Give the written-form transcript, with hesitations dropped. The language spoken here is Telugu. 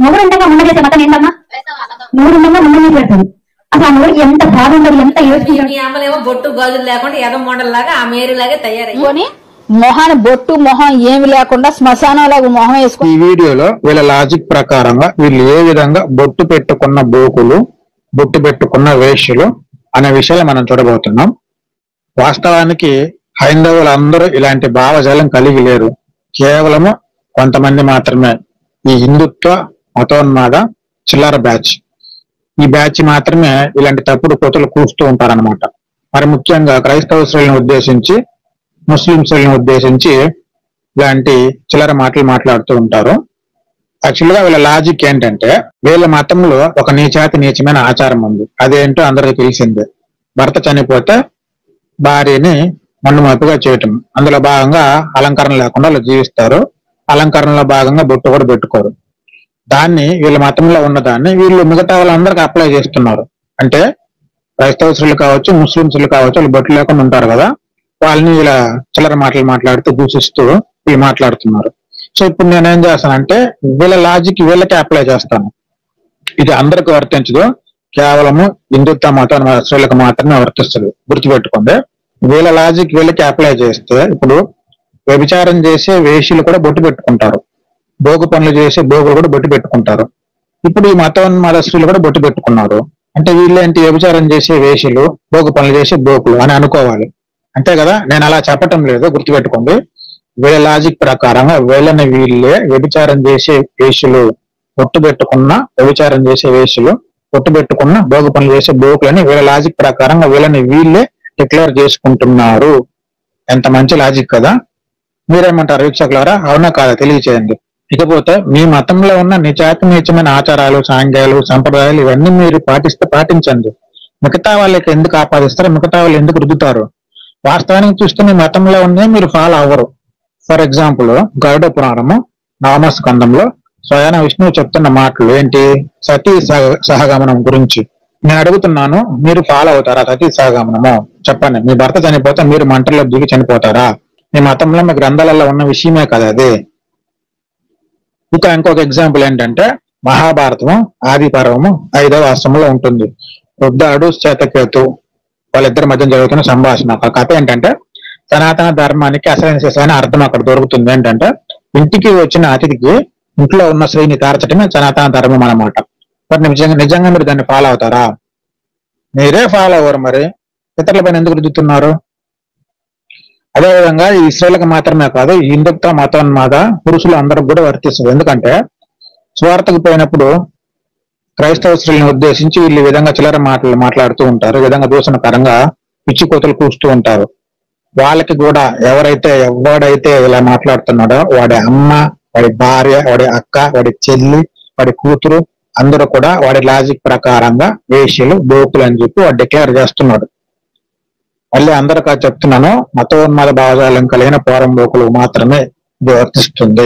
మొగుడుండగా ముందు చేసే మతం ఏంటమ్మా? మూడుండగా ముందు నీకు పెడతాడు. అసలు ఆ మొగుడికి ఎంత బాగుంటది, ఎంత అమ్మలేమో బొట్టు గాజులు లేకుండా ఎర్ర మొండలాగా ఆ మేరీలాగే తయారయ్యి మొహాన్ని బొట్టు మొహం ఏమి లేకుండా శ్మశానంలాగా మొహం వేసుకుని. ఈ వీడియోలో వీళ్ళ లాజిక్ ప్రకారంగా వీళ్ళు ఏ విధంగా బొట్టు పెట్టుకున్న బోకులు, బొట్టు పెట్టుకున్న వేష్యులు అనే విషయాలు మనం చూడబోతున్నాం. వాస్తవానికి హైందవులందరూ ఇలాంటి భావజాలం కలిగి లేరు. కేవలము కొంతమంది మాత్రమే ఈ హిందుత్వ మతోన్మాద చిల్లర బ్యాచ్, ఈ బ్యాచ్ మాత్రమే ఇలాంటి తప్పుడు కోతలు కూస్తూ ఉంటారన్నమాట. మరి ముఖ్యంగా క్రైస్తవ శ్రేణులను ఉద్దేశించి, ముస్లిం శ్రేణులను ఉద్దేశించి ఇలాంటి చిల్లర మాటలు మాట్లాడుతూ ఉంటారు. యాక్చువల్ గా వీళ్ళ లాజిక్ ఏంటంటే, వీళ్ళ మతంలో ఒక నీచాతి నీచమైన ఆచారం ఉంది. అదేంటో అందరికీ తెలిసిందే. భర్త చనిపోతే భార్యని మన్నుమప్పుగా చేయటం. అందులో భాగంగా అలంకరణ లేకుండా వాళ్ళు జీవిస్తారు. అలంకరణలో భాగంగా బొట్టు కూడా పెట్టుకోరు. దాన్ని వీళ్ళ మతంలో ఉన్నదాన్ని వీళ్ళు మిగతా వాళ్ళందరికీ అప్లై చేస్తున్నారు. అంటే క్రైస్తవ స్త్రీలు కావచ్చు, ముస్లిం స్త్రీలు కావచ్చు, వాళ్ళు బొట్టు లేకుండా ఉంటారు కదా, వాళ్ళని ఇలా చిల్లర మాటలు మాట్లాడుతూ దూషిస్తూ వీళ్ళు మాట్లాడుతున్నారు. సో ఇప్పుడు నేనేం చేస్తానంటే వీళ్ళ లాజిక్ వీళ్ళకే అప్లై చేస్తాను. ఇది అందరికి వర్తించదు, కేవలము హిందుత్వ మత స్త్రీలకు మాత్రమే వర్తిస్తుంది. గుర్తుపెట్టుకోండి. వీళ్ళ లాజిక్ వీళ్ళకి అప్లై చేస్తే ఇప్పుడు వ్యభిచారం చేసే వేషులు కూడా బొట్టు పెట్టుకుంటారు, భోగు పనులు చేసే భోగులు కూడా బొట్టు పెట్టుకుంటారు. ఇప్పుడు ఈ మతోన్మాద స్త్రీలు కూడా బొట్టు పెట్టుకున్నారు. అంటే వీళ్ళేంటి, వ్యభిచారం చేసే వేషులు, భోగు పనులు చేసే భోగులు అని అనుకోవాలి, అంతే కదా. నేను అలా చెప్పటం లేదు, గుర్తుపెట్టుకోండి. వీళ్ళ లాజిక్ ప్రకారంగా వీళ్ళని వీళ్ళే వ్యభిచారం చేసే వేషులు, బొట్టు పెట్టుకున్న వ్యభిచారం చేసే వేషులు, బొట్టు పెట్టుకున్న భోగు పనులు చేసే భోగులని వీళ్ళ లాజిక్ ప్రకారంగా వీళ్ళని వీళ్ళే డిక్లేర్ చేసుకుంటున్నారు. ఎంత మంచి లాజిక్ కదా. మీరేమంటారు వీక్షకులారా? అవునా కాదా తెలియచేయండి. ఇకపోతే మీ మతంలో ఉన్న నీచాతి నీచమైన ఆచారాలు, సాంఘ్యాలు, సంప్రదాయాలు ఇవన్నీ మీరు పాటించండి. మిగతా వాళ్ళకి ఎందుకు ఆపాదిస్తారు? మిగతా వాళ్ళు ఎందుకు రుద్దుతారు? వాస్తవానికి చూస్తే మీ మతంలో ఉన్నదే మీరు ఫాలో అవ్వరు. ఫర్ ఎగ్జాంపుల్, గరుడ పురాణము నవమ స్కందంలో స్వయాన విష్ణువు చెప్తున్న మాటలు ఏంటి? సతీ సహగమనం గురించి నేను అడుగుతున్నాను, మీరు ఫాలో అవుతారా సతీ సహగమనము? చెప్పండి. మీ భర్త చనిపోతే మీరు మంటల్లో దిగి చనిపోతారా? మీ మతంలో మీ గ్రంథాలలో ఉన్న విషయమే కదా అది. ఇక ఇంకొక ఎగ్జాంపుల్ ఏంటంటే, మహాభారతము ఆది పర్వము 5వ ఆశ్రమంలో ఉంటుంది. వృద్ధాడు చేతకేతు వాళ్ళిద్దరి మధ్య జరుగుతున్న సంభాషణ. ఒక కథ ఏంటంటే, సనాతన ధర్మానికి అసలైన అర్థం అక్కడ దొరుకుతుంది. ఏంటంటే, ఇంటికి వచ్చిన అతిథికి ఇంట్లో ఉన్న స్త్రీని తార్చడమే సనాతన ధర్మం అన్నమాట. మరి నిజంగా మీరు దాన్ని ఫాలో అవుతారా? మీరే ఫాలో అవ్వరు, మరి ఇతరుల పైన ఎందుకు రుద్దుతున్నారు? అదేవిధంగా ఈ స్త్రీలకు మాత్రమే కాదు, హిందుత్వ మతోన్మాద పురుషులు అందరికి కూడా వర్తిస్తుంది. ఎందుకంటే స్వార్థకు పోయినప్పుడు క్రైస్తవ స్త్రీలను ఉద్దేశించి వీళ్ళు ఈ విధంగా చిల్లర మాటలు మాట్లాడుతూ ఉంటారు. ఈ విధంగా దూషణకరంగా పిచ్చి కోతలు కూస్తూ ఉంటారు. వాళ్ళకి కూడా ఎవడైతే ఇలా మాట్లాడుతున్నాడో వాడి అమ్మ, వాడి భార్య, వాడి అక్క, వాడి చెల్లి, వాడి కూతురు అందరూ కూడా వాడి లాజిక్ ప్రకారంగా వేష్యలు, బోకులు అని చెప్పి వాడు డిక్లేర్ చేస్తున్నాడు. మళ్ళీ అందరికీ చెప్తున్నాను, మతోన్మాద భావజాలం కలిగిన పోరంబోకులు మాత్రమే ఇది వర్తిస్తుంది.